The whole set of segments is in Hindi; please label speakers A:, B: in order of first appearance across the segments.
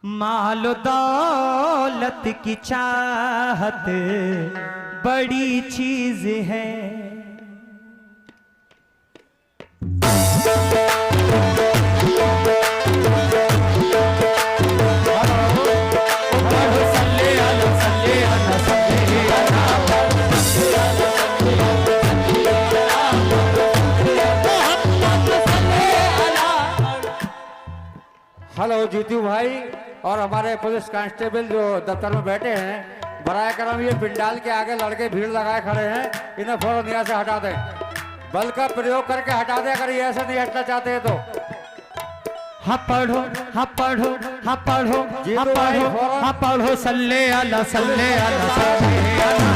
A: मालो दौलत की चाहत बड़ी चीज है।
B: हेलो जीतू भाई और हमारे पुलिस कांस्टेबल जो दफ्तर में बैठे हैं, बराए करम ये पिंडाल के आगे लड़के भीड़ लगाए खड़े हैं, इन्हें फौरन यहाँ से हटा दें। बल का प्रयोग करके हटा दें अगर ये ऐसे नहीं हटना चाहते हैं तो।
A: हाँ पढ़ो, हाँ पढ़ो, हाँ पढ़ो, हाँ पढ़ो, हाँ पढ़ो, सल्ले अला सल्ले अला सल्ले अला।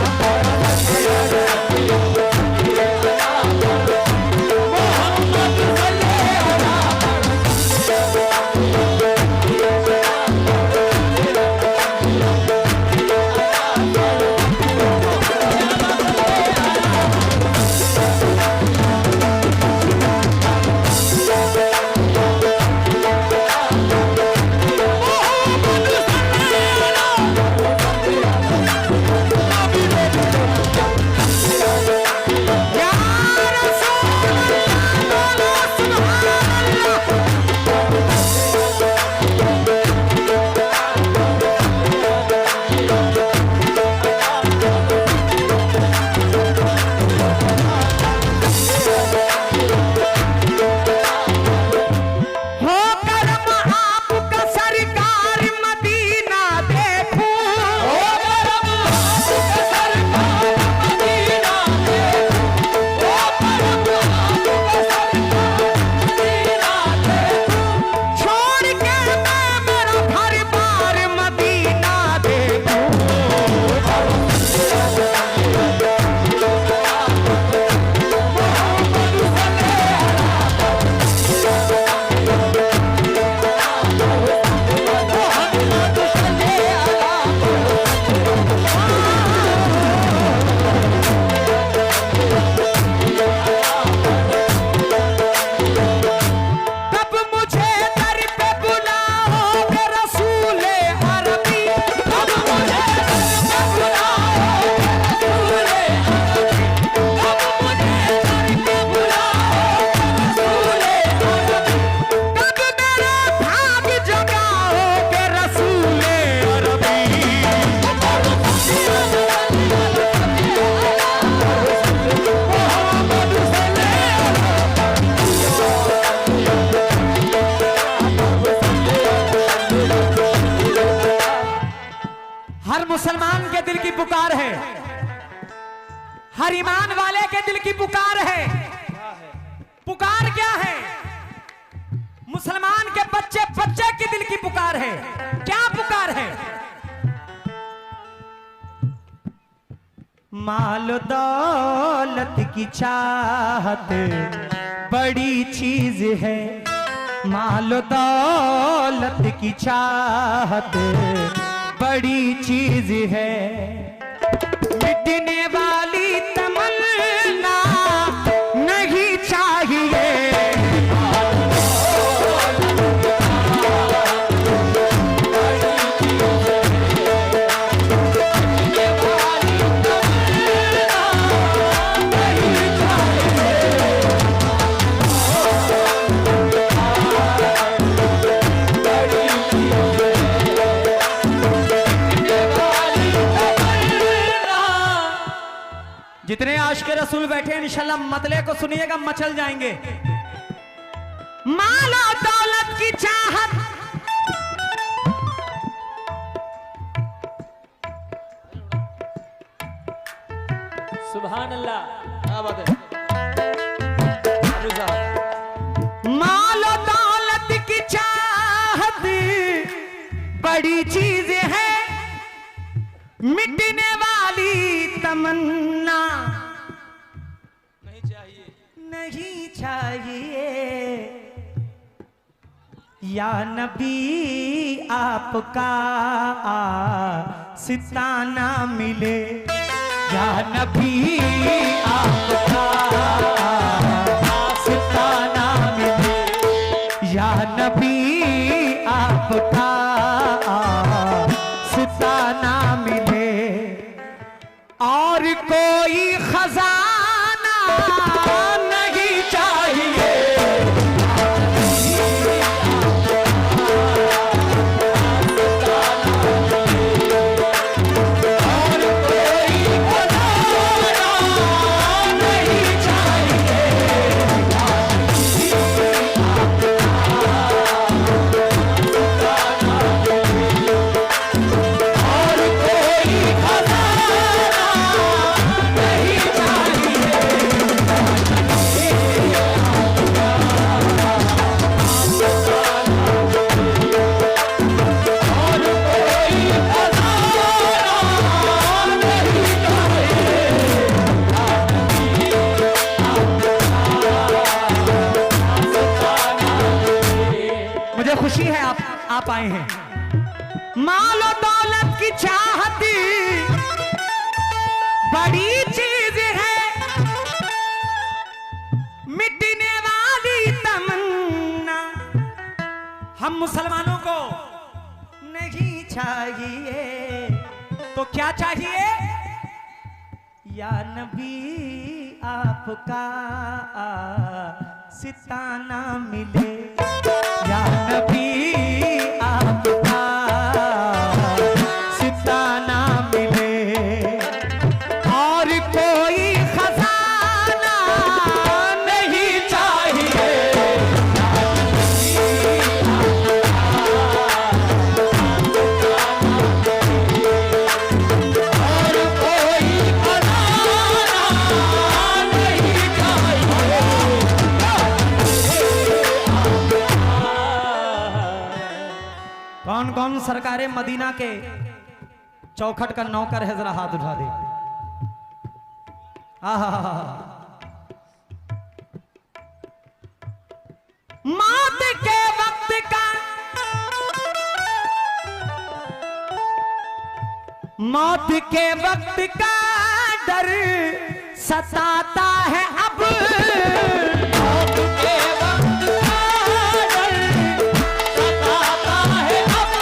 A: हर मुसलमान के दिल की पुकार है, हर ईमान वाले के दिल की पुकार है। पुकार क्या है? मुसलमान के बच्चे बच्चे के दिल की पुकार है। क्या पुकार है? माल दौलत की चाहत बड़ी चीज है। माल दौलत की चाहत बड़ी चीज है। मिटने वाली तमन्ना नहीं चाहिए। जितने आशिक़े रसूल बैठे हैं इंशाल्लाह मतले को सुनिएगा, मचल जाएंगे। माल और दौलत की चाहत
C: सुभान अल्लाह, क्या बात है।
A: माल और दौलत की चाहत बड़ी चीज है। मिटने वाली तमन्ना नहीं चाहिए। या नबी आपका सिताना मिले। या नबी आपका सिताना मिले। या नबी आपका पाए हैं। मालो दौलत की चाहती बड़ी चीज है, मिटने वाली तमन्ना हम मुसलमानों को नहीं चाहिए। तो क्या चाहिए? या नबी आपका सिताना मिले, या नबी आपका सिताना मिले, और कोई खजाना नहीं चाहिए। और कोई खजाना नहीं चाहिए। कौन कौन सरकारे मदीना के चौखट का नौकर है? जरा हाथ उठा दे। आहा, मौत के वक्त का, मौत के वक्त का डर सताता है अब। मौत के वक्त का डर सताता है अब।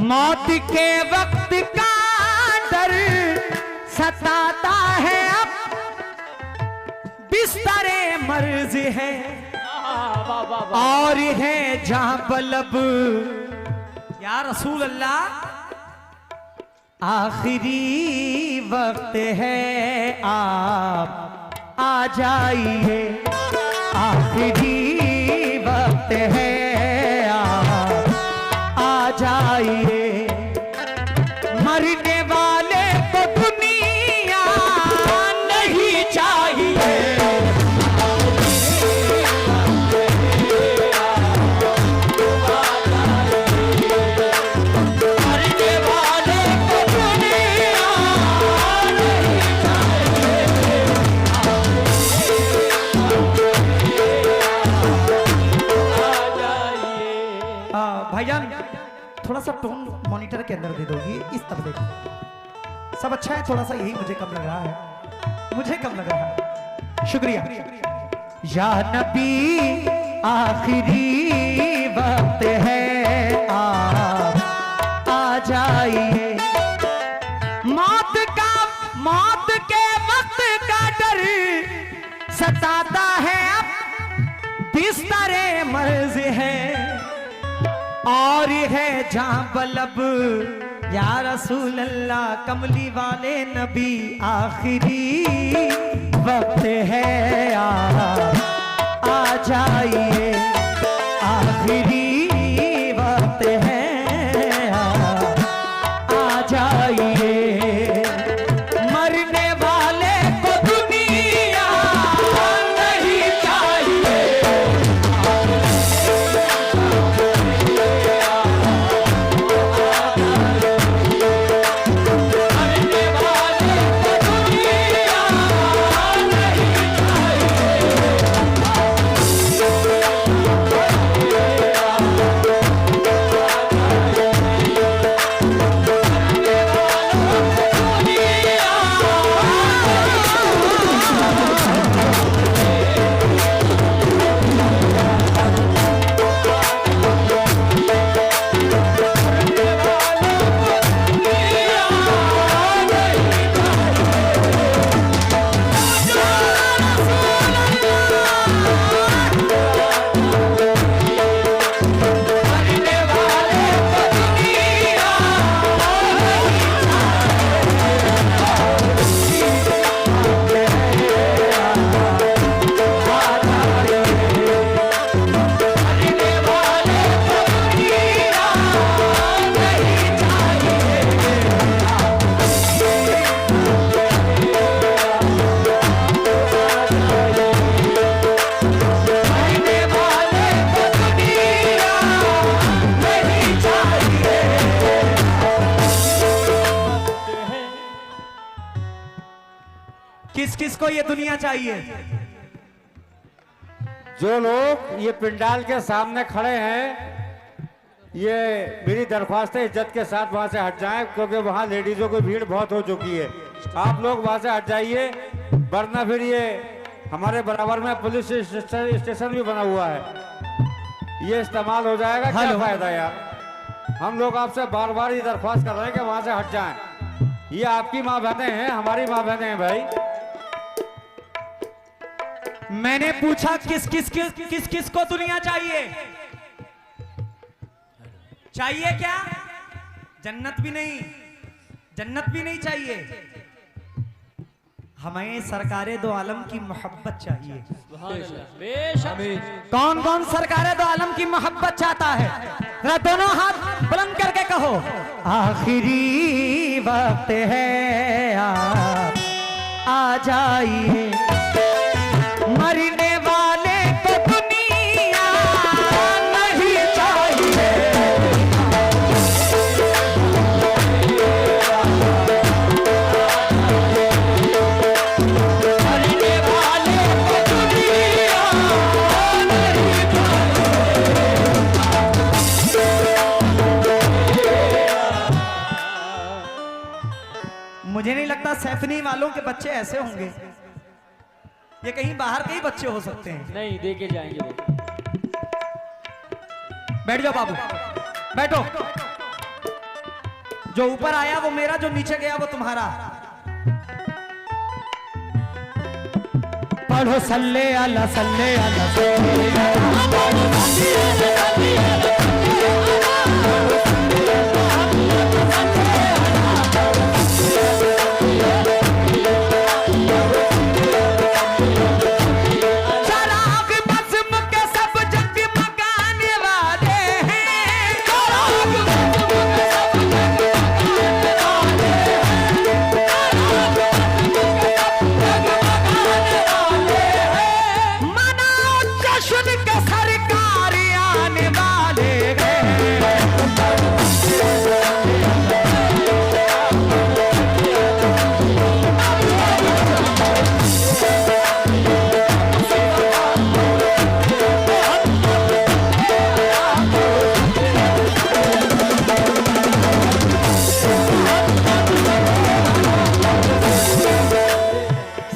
A: मौत के वक्त का डर सताता है अब। बिस्तरे मर्ज है और है जहां बलब। या रसूल अल्लाह, आखिरी वक्त है, आप आ जाइए। आखिरी वक्त है, आप आ जाइए। मरने वाले को दुनिया नहीं चाहिए। मरने वाले को दुनिया नहीं चाहिए। भाईजान थोड़ा सा टोन मॉनिटर के अंदर दे दोगे इस तबले को। सब अच्छा है, थोड़ा सा यही मुझे कम लग रहा है, मुझे कम लग रहा है। शुक्रिया। या नबी आखिरी वक्त है, आप आ जाइए। मौत के वक्त का डर सताता है अब। बिस्तरे मर्ज है और है जहां बलब। या रसूल अल्लाह, कमली वाले नबी, आखिरी वक्त है, आ जाइए। आखिरी वक्त है, आ जाइए। मरने वाले को दुनिया नहीं चाहिए। मरने वाले को दुनिया किसको ये दुनिया चाहिए?
B: जो लोग ये पिंडाल के सामने खड़े हैं, ये मेरी दरख्वास्त है इज्जत के साथ वहां से हट जाएं, क्योंकि वहां लेडीजों की भीड़ बहुत हो चुकी है। आप लोग वहां से हट जाइए, वरना फिर ये हमारे बराबर में पुलिस स्टेशन भी बना हुआ है, ये इस्तेमाल हो जाएगा। क्या फायदा यार? हम लोग आपसे बार बार ये दरख्वास्त कर रहे हैं कि वहां से हट जाएं। ये आपकी माँ बहनें हैं, हमारी माँ बहनें हैं भाई।
A: मैंने पूछा किस किस को दुनिया चाहिए? चाहिए क्या? जन्नत भी नहीं, जन्नत भी नहीं चाहिए। हमें सरकारे दो आलम की मोहब्बत चाहिए।
C: बेशक।
A: कौन कौन सरकारे दो आलम की मोहब्बत चाहता है? जरा दोनों हाथ बुलंद करके कहो, आखिरी वक्त है आप आ जाइए, मरने वाले को दुनिया नहीं चाहिए। मरने वाले को दुनिया नहीं चाहिए। मुझे नहीं लगता सैफनी वालों के बच्चे ऐसे होंगे, ये कहीं बाहर के ही बच्चे हो सकते हैं।
C: नहीं, दे के जाएंगे वो।
A: बैठ जाओ बाबू, बैठो। जो ऊपर आया वो मेरा, जो नीचे गया वो तुम्हारा। पढ़ो सल्ले अला सल्ले अला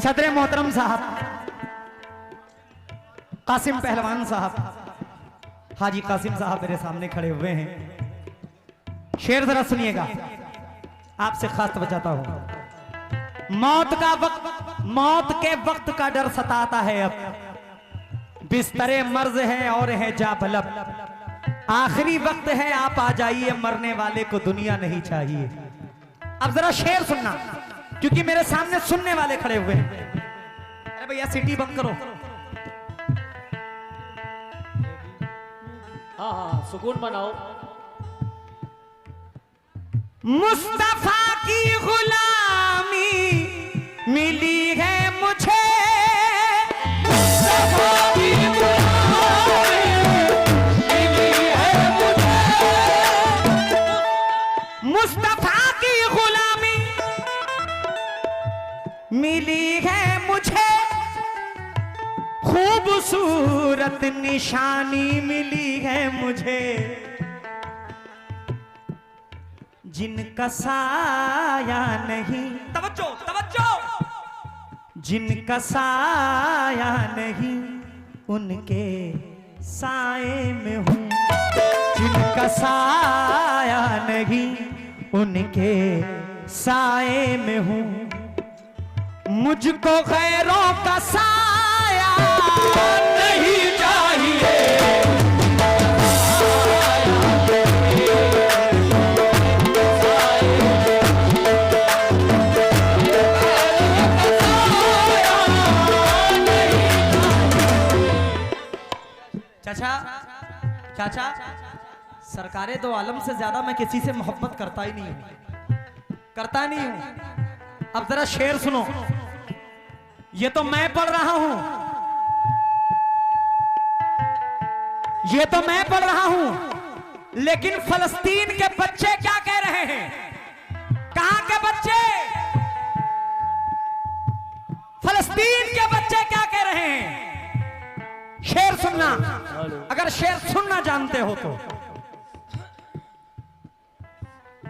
A: सदर मोहतरम साहब कासिम पहलवान साहब, हाजी कासिम साहब मेरे सामने खड़े हुए हैं। शेर जरा सुनिएगा, आपसे खास बचाता हूं। मौत के वक्त का डर सताता है, अब बिस्तरे मर्ज है और है जा बलब, आखिरी वक्त है आप आ जाइए, मरने वाले को दुनिया नहीं चाहिए। अब जरा शेर सुनना, क्योंकि मेरे सामने सुनने वाले खड़े हुए हैं। अरे भैया सिटी बंद करो।
C: हाँ हाँ, सुकून बनाओ।
A: मुस्तफा की गुलामी मिली है मुझे, मुस्तफा की गुलामी मिली है मुझे, मुस्तफा की गुलामी मिली है मुझे, खूबसूरत निशानी मिली है मुझे, जिनका साया नहीं, तवज्जो तवज्जो, जिनका साया नहीं उनके साए में हूं, जिनका साया नहीं उनके साए में हूं, मुझको गैरों का साया नहीं चाहिए। चाचा चाचा, सरकारे दो आलम से ज्यादा मैं किसी से मोहब्बत करता ही नहीं हूं, करता नहीं हूं। अब जरा शेर सुनो, ये तो मैं पढ़ रहा हूं, ये तो मैं पढ़ रहा हूं, लेकिन फलस्तीन के बच्चे क्या कह रहे हैं? कहां के बच्चे? फलस्तीन के बच्चे क्या कह रहे हैं? शेर सुनना, अगर शेर सुनना जानते हो तो।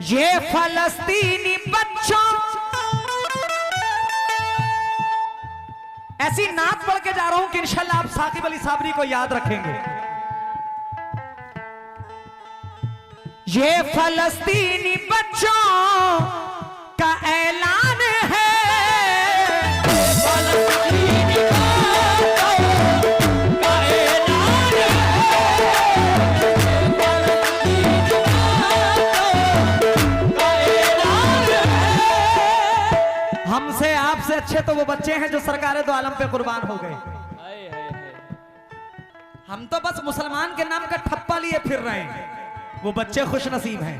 A: ये फलस्तीनी बच्चों, ऐसी नात पढ़ के जा रहा हूं कि इंशाल्लाह आप साकिब अली साबरी को याद रखेंगे। ये फलस्तीनी बच्चों का ऐलान है, हमसे आपसे अच्छे तो वो बच्चे हैं जो सरकार दो आलम पे कुर्बान हो गए। हम तो बस मुसलमान के नाम का ठप्पा लिए फिर रहे हैं, वो बच्चे खुश नसीब हैं।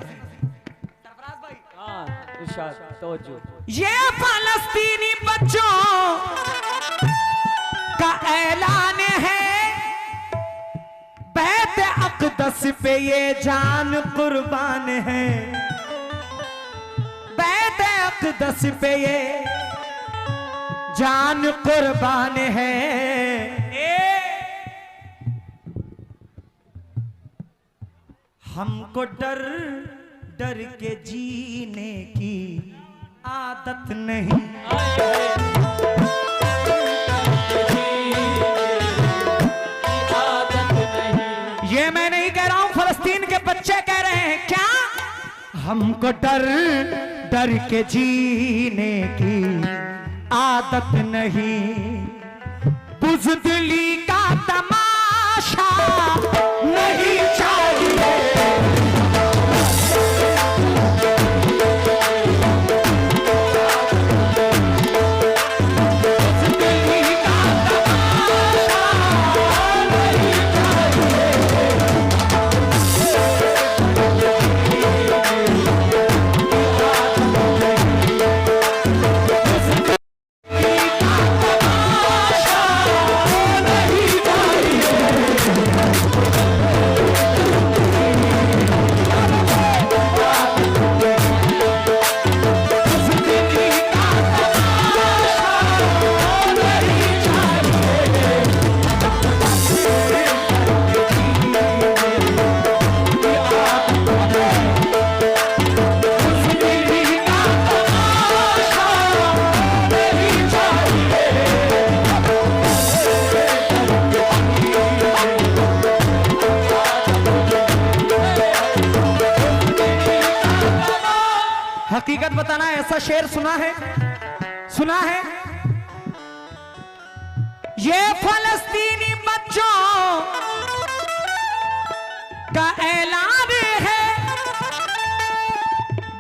A: ये फलस्तीनी बच्चों का ऐलान है, बैत अक़दस पे ये जान कुर्बान है, बैत अक़दस पे ये जान कुर्बान है। हमको डर डर के जीने की आदत नहीं, ये मैं नहीं कह रहा हूं, फलस्तीन के बच्चे कह रहे हैं। क्या? हमको डर डर के जीने की आदत नहीं, बुज़दिली का तमाशा नहीं चाहिए, हकीकत बताना। ऐसा शेर सुना है, सुना है? ये फलस्तीनी बच्चों का ऐलान है,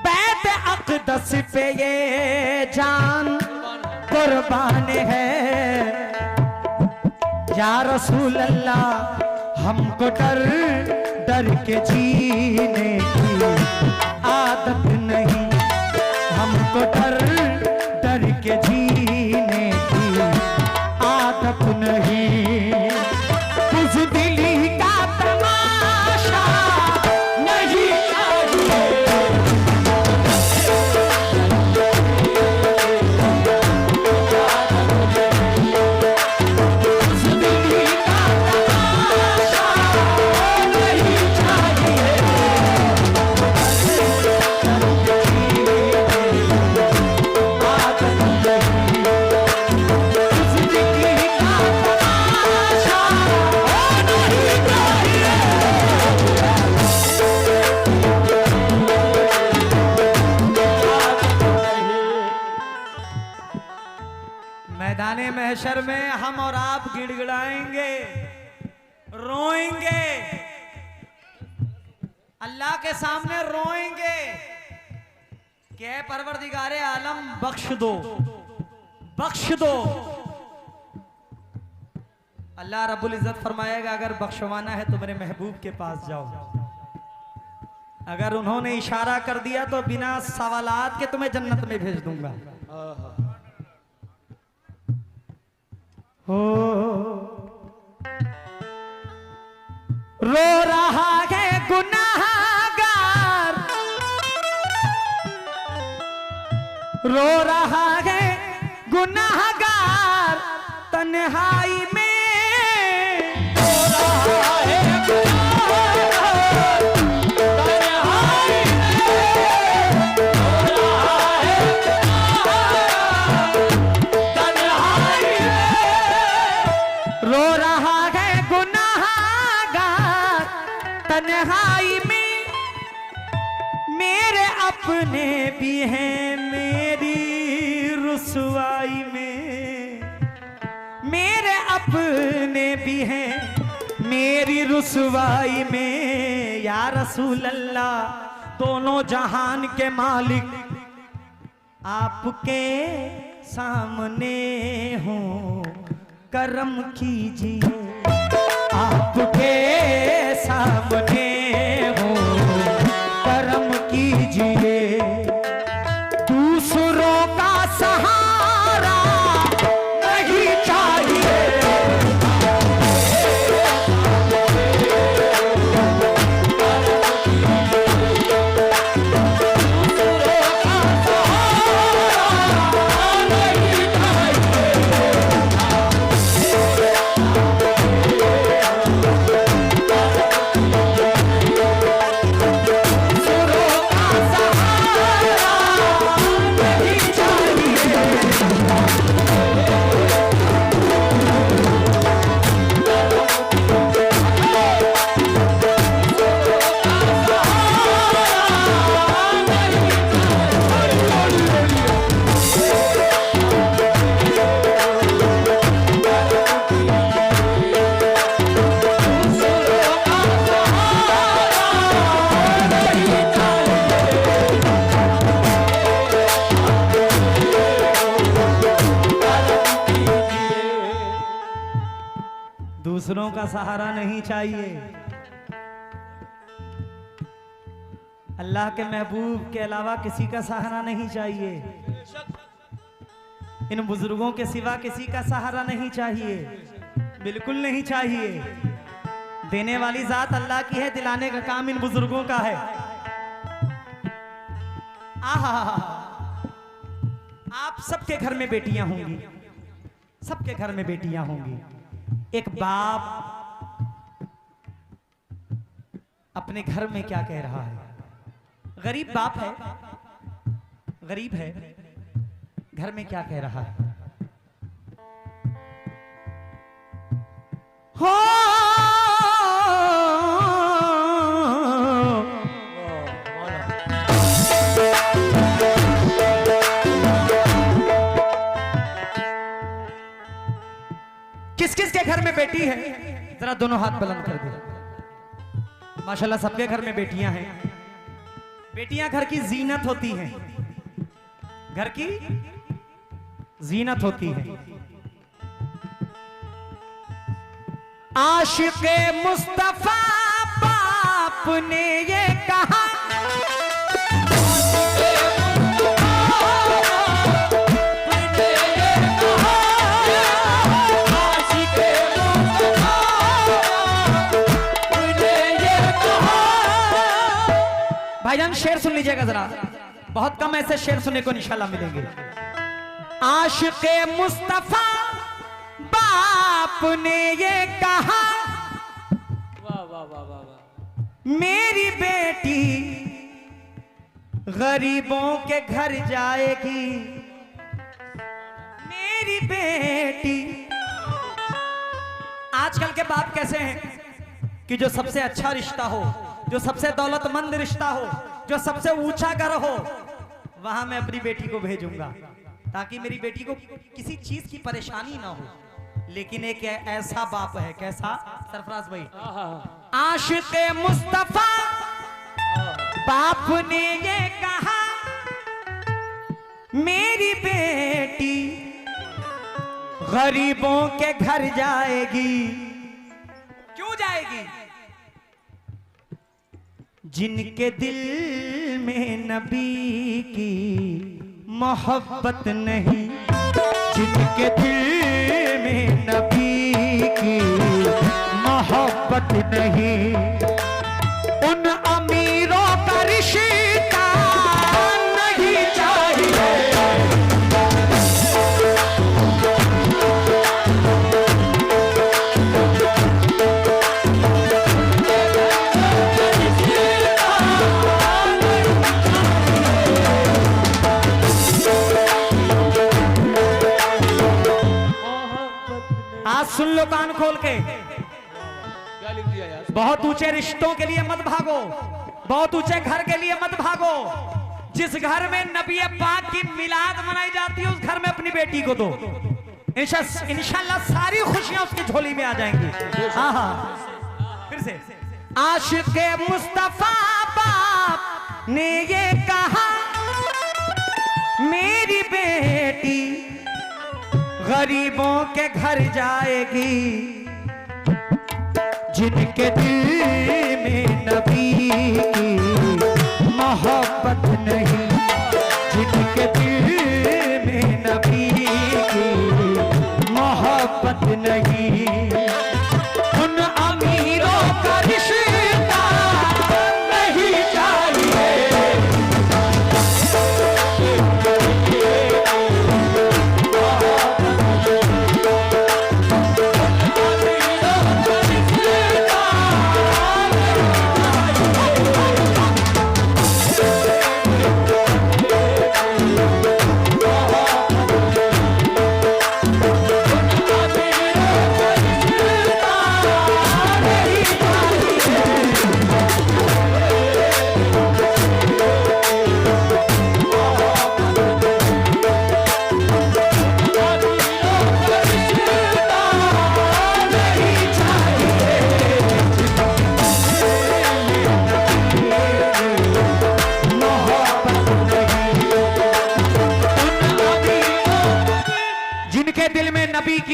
A: बैत अक़दस पे ये जान कुर्बान है। या रसूल अल्लाह हमको डर डर के जीने की आदत नहीं, हमको डर डर के जीने की आदत नहीं, बुज़दिली का तमाशा नहीं चाहिए। बुज़दिली का तमाशा नहीं चाहिए। मैदाने महशर में हम और आप गिड़गिड़ाएंगे, रोएंगे, अल्लाह के सामने रोएंगे कि ऐ परवरदिगारे आलम बख्श दो, बख्श दो। अल्लाह रब्बुल इज्जत फरमाएगा अगर बख्शवाना है तो मेरे महबूब के पास जाओ, अगर उन्होंने इशारा कर दिया तो बिना सवालात के तुम्हें जन्नत में भेज दूंगा। हो रो रहा है गुनाहगार, रो रहा है गुनाहगार, तन्हाई में रो रहा है गुनाहगार तन्हाई में, मेरे अपने भी हैं मेरी रुसवाई में, मेरे अपने भी हैं मेरी रुसवाई में। या रसूल अल्लाह दोनों जहान के मालिक आपके सामने हूँ, करम कीजिए आपके सामने हूँ, करम कीजिए। दूसरों का सहारा नहीं चाहिए, दूसरों का सहारा नहीं चाहिए। अल्लाह के महबूब के अलावा किसी का सहारा नहीं चाहिए। इन बुजुर्गों के सिवा किसी का सहारा नहीं चाहिए, बिल्कुल नहीं चाहिए। देने वाली जात अल्लाह की है, दिलाने का काम इन बुजुर्गों का है। आहा, आप सबके घर में बेटियां होंगी, सबके घर में बेटियां होंगी। एक बाप अपने घर में क्या कह रहा है? गरीब बाप है, गरीब है, घर में क्या कह रहा है? हो किस किस के घर में बेटी है? जरा दोनों हाथ बुलंद कर दो। माशाल्लाह सबके घर में बेटियां हैं। बेटियां घर की जीनत होती हैं, घर की जीनत होती है। आशिक़े मुस्तफा बाप ने ये कहा, भाईजान शेर सुन लीजिएगा जरा, बहुत कम ऐसे शेर सुनने को इंशाल्लाह मिलेंगे। आशिक़े मुस्तफा बाप ने ये कहा,
C: वाह वाह वाह वाह वाह,
A: मेरी बेटी गरीबों के घर जाएगी, मेरी बेटी। आजकल के बाप कैसे हैं कि जो सबसे अच्छा रिश्ता हो, जो सबसे दौलतमंद रिश्ता हो, जो सबसे ऊंचा घर हो, वहां मैं अपनी बेटी को भेजूंगा ताकि मेरी बेटी को किसी चीज की परेशानी ना हो। लेकिन एक ऐसा बाप है, कैसा सरफराज भाई? आशिक़े मुस्तफा बाप ने ये कहा, मेरी बेटी गरीबों के घर जाएगी। क्यों जाएगी? जिनके दिल में नबी की मोहब्बत नहीं, जिनके दिल में नबी की मोहब्बत नहीं, उन अमीरों का रिश्ता नहीं चाहिए। आज सुन लो कान खोल के,
C: क्या लिख दिया यार?
A: बहुत ऊंचे रिश्तों के लिए मत भागो, बहुत ऊंचे घर के लिए मत भागो। जिस घर में नबी पाक की मिलाद मनाई जाती है उस घर में अपनी बेटी को दो, इंशाल्लाह सारी खुशियां उसकी झोली में आ जाएंगी। हाँ हाँ, फिर से आशिक़े मुस्तफा बाप ने ये कहा मेरी बेटी गरीबों के घर जाएगी, जिनके दिल में नबी की मोहब्बत नहीं, जिनके दिल में नबी की मोहब्बत नहीं, उन अमीरों का रिश्ता नहीं चाहिए।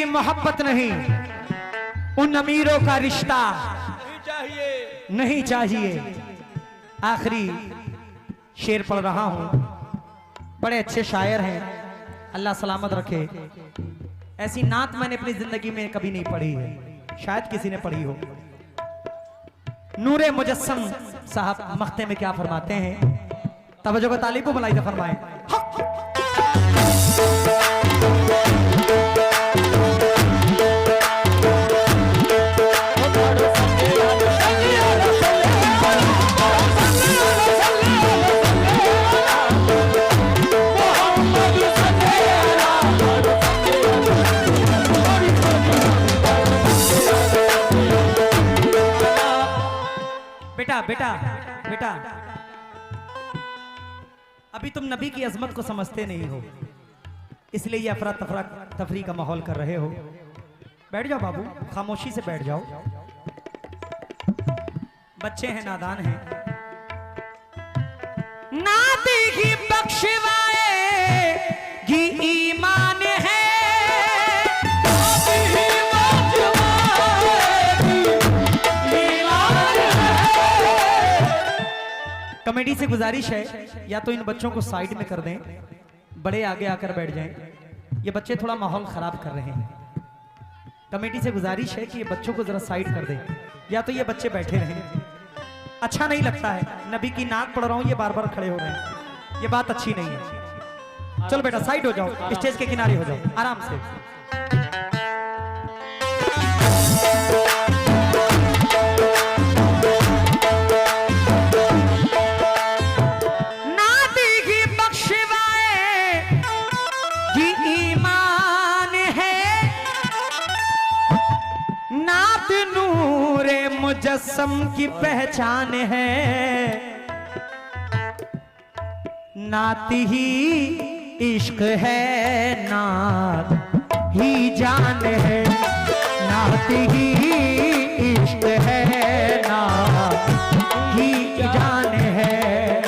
A: मोहब्बत नहीं, उन अमीरों का रिश्ता नहीं चाहिए। आखिरी शेर पढ़ रहा हूं, बड़े अच्छे शायर हैं, अल्लाह सलामत रखे। ऐसी नात मैंने अपनी जिंदगी में कभी नहीं पढ़ी है, शायद किसी ने पढ़ी हो। नूरे मुजस्सम साहब मख्ते में क्या फरमाते हैं, तवज्जो को तालीब को बुलाई फरमाएं। बेटा बेटा बेटा, अभी तुम नबी की अजमत को समझते नहीं हो, इसलिए ये अफरा तफरी का माहौल कर रहे हो। बैठ जाओ बाबू, खामोशी से बैठ जाओ, बच्चे हैं, नादान हैं। ना देखी बख्शवाए गी ईमान है, कमेटी से गुजारिश है या तो इन बच्चों को साइड में कर दें, बड़े आगे आकर बैठ जाएं। ये बच्चे थोड़ा माहौल खराब कर रहे हैं। कमेटी से गुजारिश है कि ये बच्चों को जरा साइड कर दें, या तो ये बच्चे बैठे रहें। अच्छा नहीं लगता है, नबी की नात पढ़ रहा हूं, ये बार बार खड़े हो रहे हैं, ये बात अच्छी नहीं है। चलो बेटा साइड हो जाओ, स्टेज के किनारे हो जाओ आराम से। मुजस्सम की पहचान है, नात ही इश्क है, नात ही जान है, नात ही इश्क है, नात ही जान है,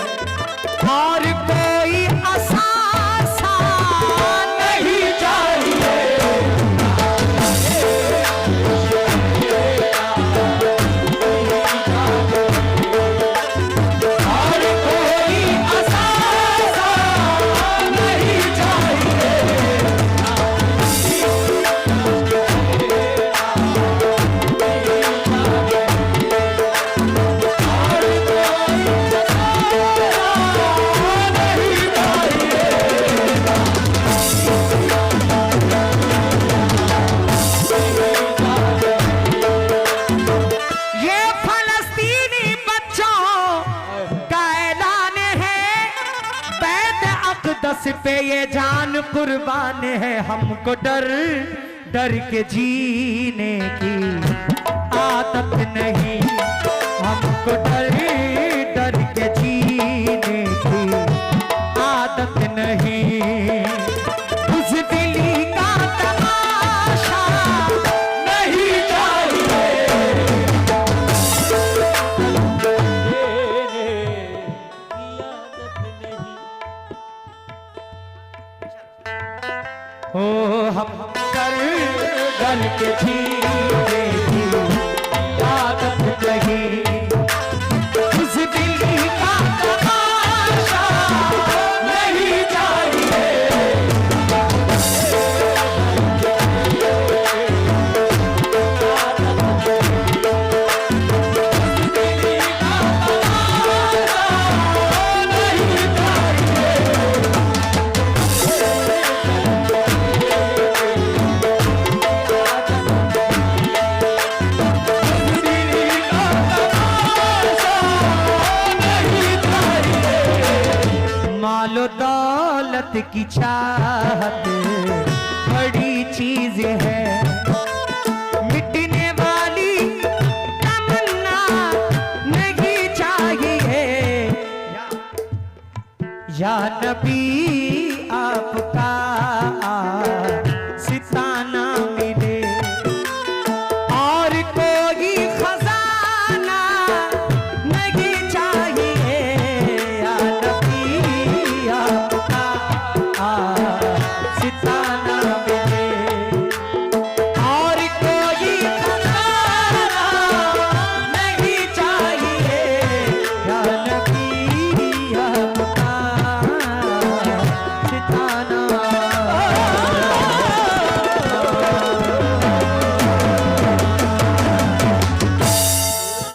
A: और कोई असासा नहीं चाहिए। पे ये जान कुर्बान है, हमको डर डर के जीने की आदत नहीं, हमको डर डर के जीने की आदत नहीं। बुज़दिली का तमाशा नहीं चाहिए, ओ हम कर डर के जीने की आदत नहीं। उस दिल्ली का तमाशा नहीं चाहिए, मालो दौलत की चाहत बड़ी चीज है, मिटने वाली तमन्ना नहीं चाहिए। या नबी